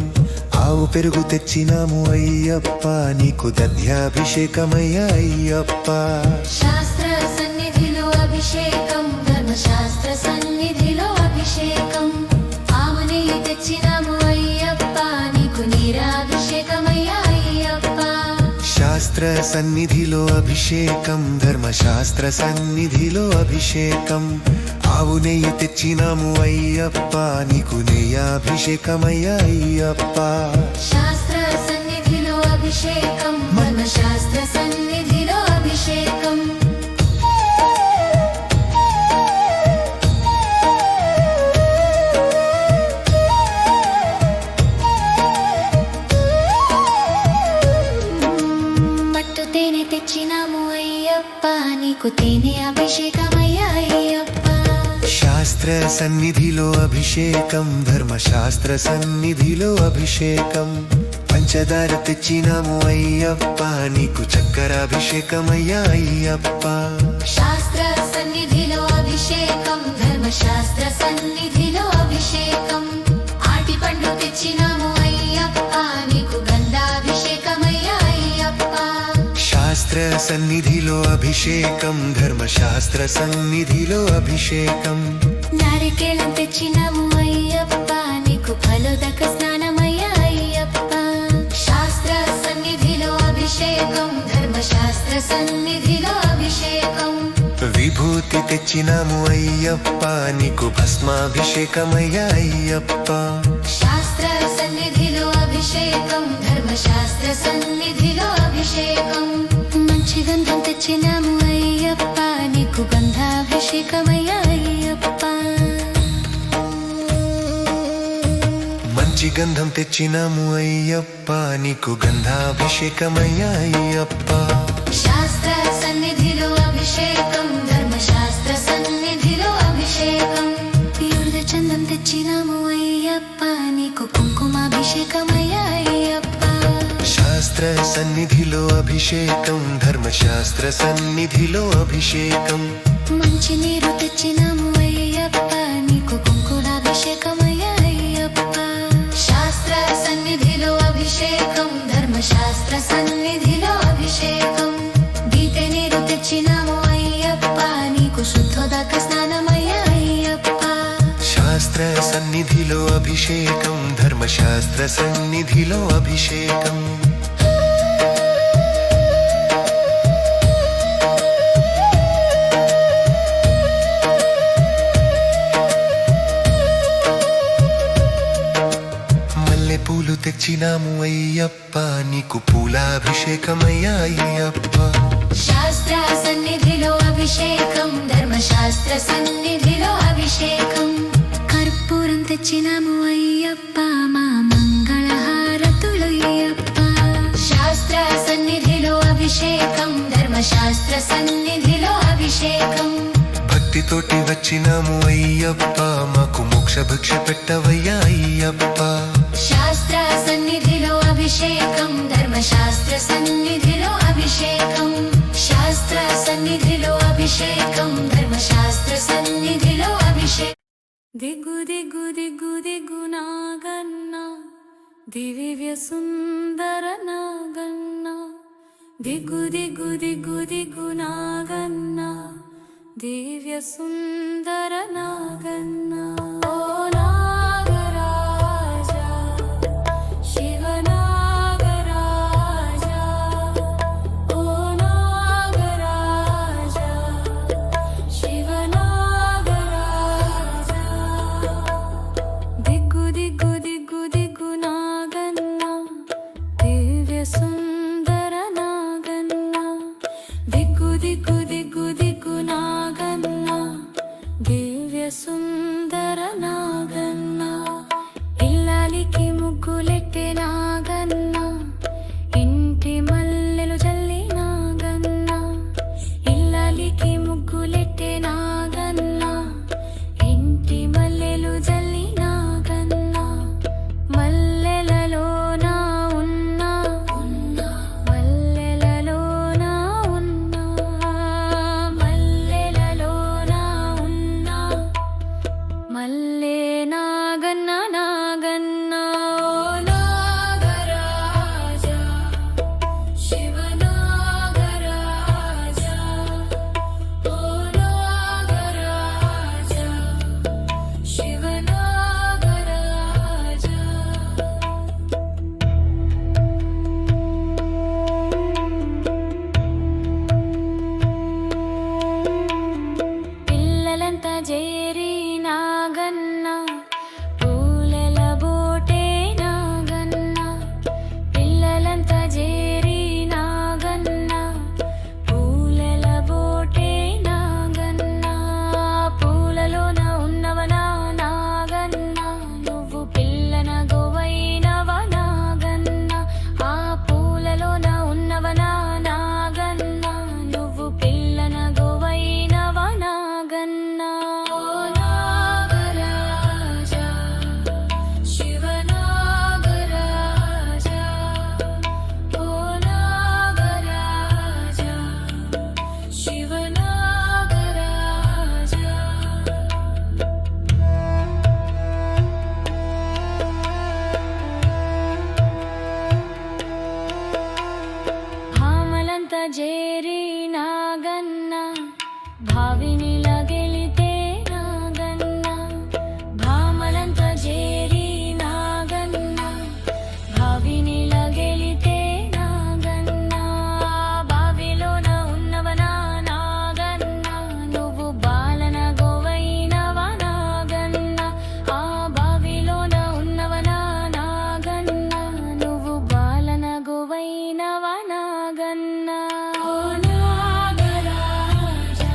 ఆవు పెరుగు తెచ్చినాము అయ్యప్ప నీకు దధ్యాభిషేకమయ్యా అయ్యప్ప శాస్త్ర సన్నిధిలో అభిషేకం ధర్మశాస్త్ర సన్నిధిలో అభిషేకం ఆవు నెయ్యి తెచ్చినాము అయ్యప్ప నీకు నీరాభిషేకమయ్యా అయ్యప్ప శాస్త్ర సన్నిధిలో అభిషేకం ధర్మశాస్త్ర సన్నిధిలో అభిషేకం ఆవు నెయ్యి తెచ్చినాము అయ్యప్ప నీకు నెయ్యాభిషేకమయ్యా అయ్యప్ప శాస్త్ర సన్నిధిలో అభిషేకం ధర్మశాస్త్ర సన్నిధిలో అభిషేకం పట్టు తేనె తెచ్చినాము అయ్యప్ప నీకు తేనె అభిషేకమయ్యా అయ్యప్ప శాస్త్ర సన్నిధిలో అభిషేకం ధర్మశాస్త్ర సన్నిధిలో అభిషేకం పంచదార తెచ్చినాము అయ్యప్ప నీకు చక్కరాభిషేకమయ్యా అయ్యప్ప శాస్త్ర సన్నిధిలో అభిషేకం ధర్మశాస్త్ర సన్నిధిలో అభిషేకం ఆటి పండ్లు తెచ్చినాము అయ్యప్ప నీకు గంధాభిషేకమయ్యా అయ్యప్ప శాస్త్ర సన్నిధిలో అభిషేకం ధర్మశాస్త్ర సన్నిధిలో అభిషేకం నారికేళం తెచ్చినాము అయ్యప్ప నీకు ఫలోదక స్నానమయ్యా అయ్యప్ప శాస్త్ర సన్నిధిలో అభిషేకం ధర్మశాస్త్ర సన్నిధిలో అభిషేకం విభూతి తెచ్చినాము అయ్యప్ప నీకు భస్మాభిషేకమయ్యా అయ్యప్ప శాస్త్ర సన్నిధిలో అభిషేకం ధర్మశాస్త్ర సన్నిధిలో అభిషేకం మంచి గంధం తెచ్చినాము అయ్యప్ప నీకు గంధాభిషేకమయ్యా అయ్యప్ప మంచి గంధం తెచ్చినాము అయ్యప్ప నీకు గంధాభిషేకమయ్యా అయ్యప్ప శాస్త్ర సన్నిధిలో అభిషేకం ధర్మశాస్త్ర సన్నిధిలో అభిషేకం యూర్ద చందం తెచ్చినాము అయ్యప్ప నీకు కుంకుమాభిషేకమయ్యా అయ్యప్ప శాస్త్ర సన్నిధిలో అభిషేకం ధర్మశాస్త్ర సన్నిధిలో అభిషేకం మంచి నీరు తెచ్చినాము అయ్యప్ప నీకు కుంకుమాభిషేకమయ్యా అయ్యప్ప శాస్త్ర సన్నిధిలో అభిషేకం ధర్మశాస్త్ర సన్నిధిలో అభిషేకం గీత నీరు తెచ్చినాము అయ్యప్ప నీకు శుద్ధోదక స్నానమయ్యా అయ్యప్ప శాస్త్ర సన్నిధిలో అభిషేకం ధర్మశాస్త్ర సన్నిధిలో అభిషేకం పూలు తెచ్చినాము అయ్యప్ప నీకు పూలాభిషేకమయ్యా అయ్యప్ప శాస్త్ర సన్నిధిలో అభిషేకం ధర్మశాస్త్ర సన్నిధిలో అభిషేకం కర్పూరం తెచ్చినాము అయ్యప్ప మా మంగళహారతులు అయ్యప్ప శాస్త్ర సన్నిధిలో అభిషేకం ధర్మశాస్త్ర సన్నిధిలో అభిషేకం భక్తితోటి వచ్చినాము అయ్యప్ప మాకు మోక్ష భిక్ష పెట్టవయ్యా అయ్యప్ప శాస్త్ర సన్నిధిలో అభిషేకం ధర్మశాస్త్ర సన్నిధిలో అభిషేకం శాస్త్ర సన్నిధిలో అభిషేకం ధర్మశాస్త్ర సన్నిధిలో అభిషేకం దిగు దిగు దిగు దిగు నాగన్న దివ్య సుందర నాగన్న దిగు దిగు దిగు దిగు నాగన్న దివ్య సుందర నాగన్న ఓ నాగరాజా శివ నాగరాజా ఓ నాగరాజా శివ నాగరాజా దిగు దిగు దిగు దిగు నాగన్న దివ్య సుందర నాగన్న దిగు దిగు దిగు దిగు నాగన్న దివ్య సుందర జేరి నాగన్న భావినిల గెలితే నాగన్న భామలంత జేరి నాగన్న భావినిల గెలితే నాగన్న బావిలోన ఉన్నవనా నాగన్న నువ్వు బాలన గోవైనవా నాగన్న ఆ బావిలోన ఉన్నవనా నాగన్న నువ్వు బాలన గోవైనవా నాగన్న ఓ నాగరాజా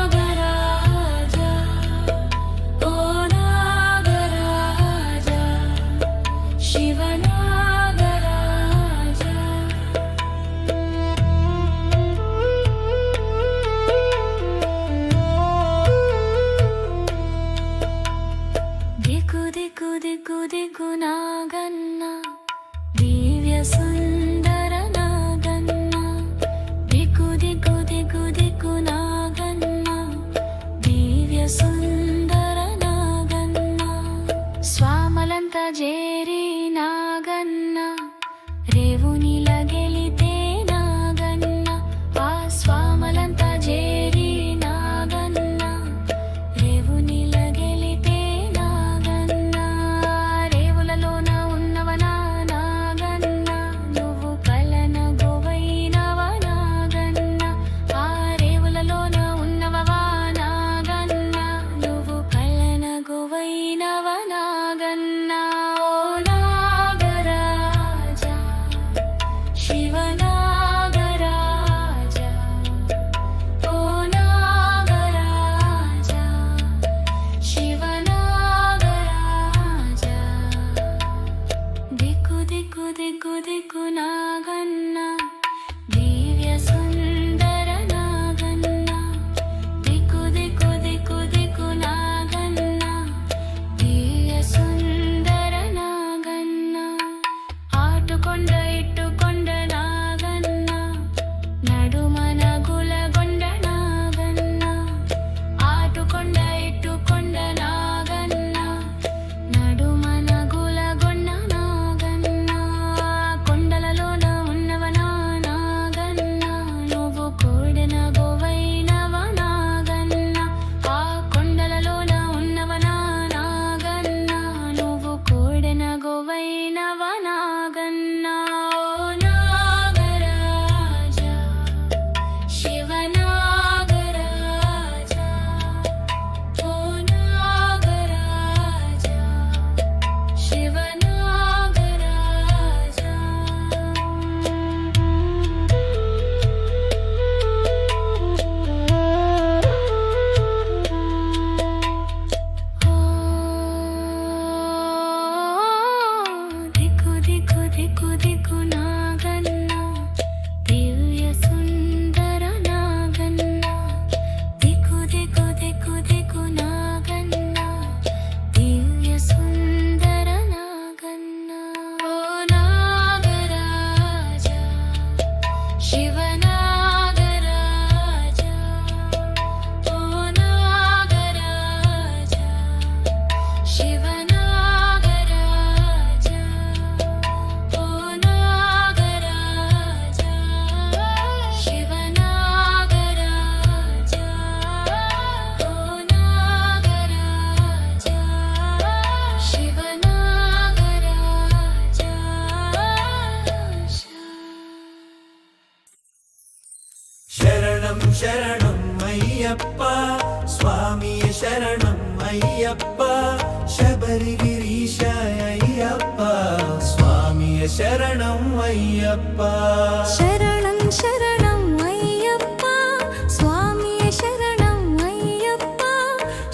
శివనాగరాజా ఓ నాగరాజా శివనాగరాజా దిక్కు దిక్కు దిక్కు దిక్కు నాగన్న దివ్య సుందర నాగన్న దిక్కు దిక్కు దిక్కు దిక్కు నాగన్న దివ్య సుందర నాగన్న స్వామలంత జేరి నాగన్న రేవునిల గెలితే నాగన్న ఆ స్వామలంత జేరి నాగన్న రేవునిల గెలితే నాగన్న రేవులలోన ఉన్నవనా నాగన్న నువ్వు కలన గోవైనవా నాగన్న ఆ రేవులలోన ఉన్నవవా నాగన్న నువ్వు కలన గోవైనవా నాగన్న ఓ నాగరాజా శివనాగరాజా ఓ నాగరాజా శివనాగరాజా దిక్కు దిక్కు దిక్కు దిక్కు నాగన్న దివ్య సుందర నాగన్న దిక్కు దిక్కు దిక్కు దిక్కు నాగన్న దివ్య సుందర నాగన్న ఆటుకొండ ఇట్టుకొండ నాగన్న నడుమన గులగొండ నాగన్న ఆటుకొండ ఇట్టుకొండ నాగన్న నడుమన గులగొండ నాగన్న కొండలలోన ఉన్నవనా నాగన్న నువ్వు కూడిన గోవైనవా నాగన్న ఆ కొండలలోన ఉన్నవనా నాగన్న నువ్వు కూడిన గోవైనవా నాగన్న ఓ నాగరాజా శివనాగరాజా ఓ నాగరాజా శివనాగరాజా దిక్కు దిక్కు దిక్కు దిక్కు నాగన్న దివ్య సుందర నాగన్న దిక్కు దిక్కు దిక్కు దిక్కు నాగన్న దివ్య సుందర నాగన్న ఓ నాగరాజా శివనాగరాజా ఓ నాగరాజా శివనాగరాజా ఓ నాగరాజా శివనాగరాజా ఓ నాగరాజా శివనాగరాజా శరణం శరణం అయ్యప్ప స్వామియ శరణం అయ్యప్ప శబరిగిరీశ అయ్యప్ప స్వామియ శరణం అయ్యప్ప శరణం శరణం అయ్యప్ప స్వామియే శరణం అయ్యప్ప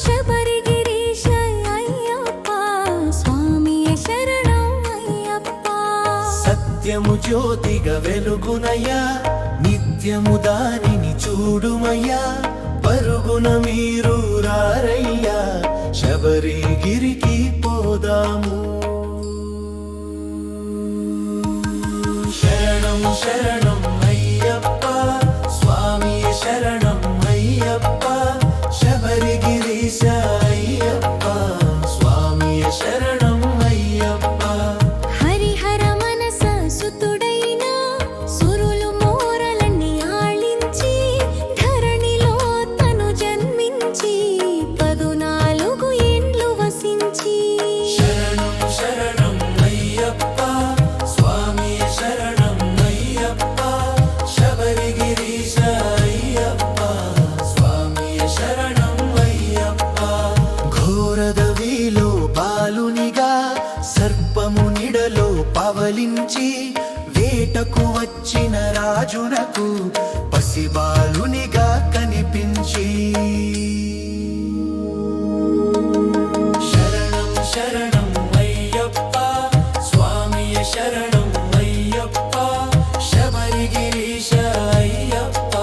శబరిగిరీశ అయ్యప్ప స్వామియే శరణం అయ్యప్ప సత్యము జ్యోతిగా వెలుగునయ్యా నిత్యము దానిని చూడుమయ్యా పరుగున మీరు రారయ్యా శబరిగిరికి పోదాము శరణం శరణం అయ్యప్ప స్వామి శరణం అయ్యప్ప శబరిగిరీశ అయ్యప్ప స్వామి శరణం అయ్యప్ప హరిహర మనస సుతుడైన వచ్చిన రాజునకు పసిబాలునిగా కనిపించి శరణం శరణం అయ్యప్ప స్వామియే శరణం అయ్యప్ప శబరిగిరీశ అయ్యప్ప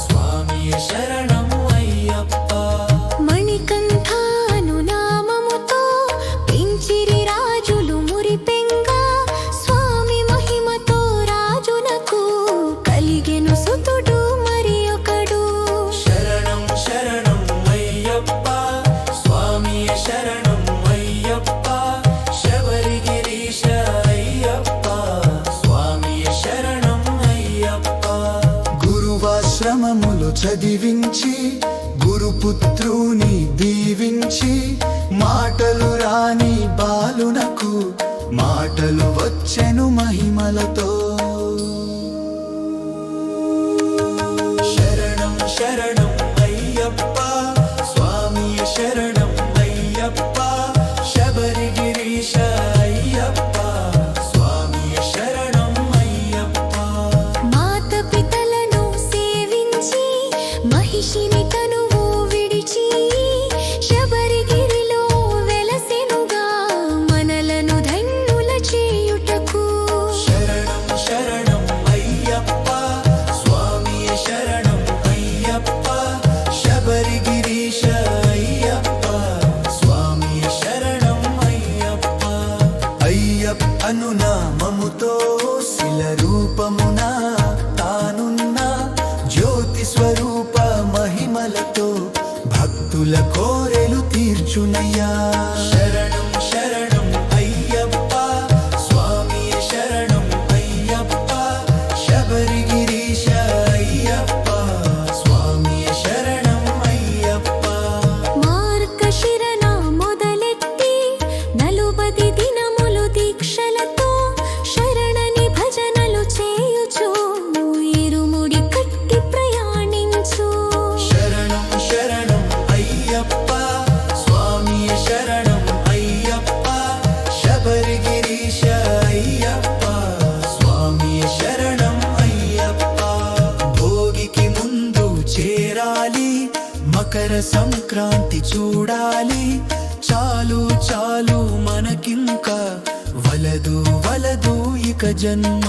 స్వామియే శరణం అయ్యప్ప మణికంఠాను నామముతో పెంచిరి రాజులు మురిపెంగా స్వామి మహిమతో రాజునకు కలిగెను సుతుడు మరి ఒకడు శరణం శరణం అయ్యప్ప స్వామియే శరణం అయ్యప్ప శబరిగిరీశ అయ్యప్ప స్వామియే శరణం అయ్యప్ప గురువాశ్రమములు చదివించి గురుపుత్రుని దీవించి మాటలు రాని బాలునకు మాటలు వచ్చెను మహిమలతో శరణం శరణం అయ్యప్ప స్వామియే శరణం అయ్యప్ప శబరిగిరీశ అయ్యప్ప స్వామియే శరణం అయ్యప్ప మాత పితలను సేవించి మహిషిని తనువు విడిచి శబరిగిరిలో వెలసెనుగా మనలను ధన్యుల చేయుటకు శరణం శరణం అయ్యప్ప స్వామియే శరణం అయ్యప్ప శబరిగిరీశ అయ్యప్ప స్వామియే శరణం అయ్యప్ప అయ్యప్పను నామముతో శిల రూపమున తానున్న జ్యోతి స్వరూప మహిమలతో భక్తుల కోరెలు తీర్చునయ్యా శరణం శరణం అయ్యప్ప స్వామియే శరణం అయ్యప్ప శబరిగిరీశ అయ్యప్ప స్వామియే శరణం అయ్యప్ప మార్గశిరన మొదలెట్టి 40 దినములు దీక్షలతో శరణని భజనలు చేయుచు ఇరుముడి కట్టి ప్రయాణించు శరణం శరణం అయ్యప్ప స్వామియే శరణం అయ్యప్ప శబరిగిరీశ అయ్యప్ప స్వామియే శరణం అయ్యప్ప భోగికి ముందు చేరాలి మకర సంక్రాంతి చూడాలి చాలు చాలు మనకింక వలదు వలదు ఇక జన్మ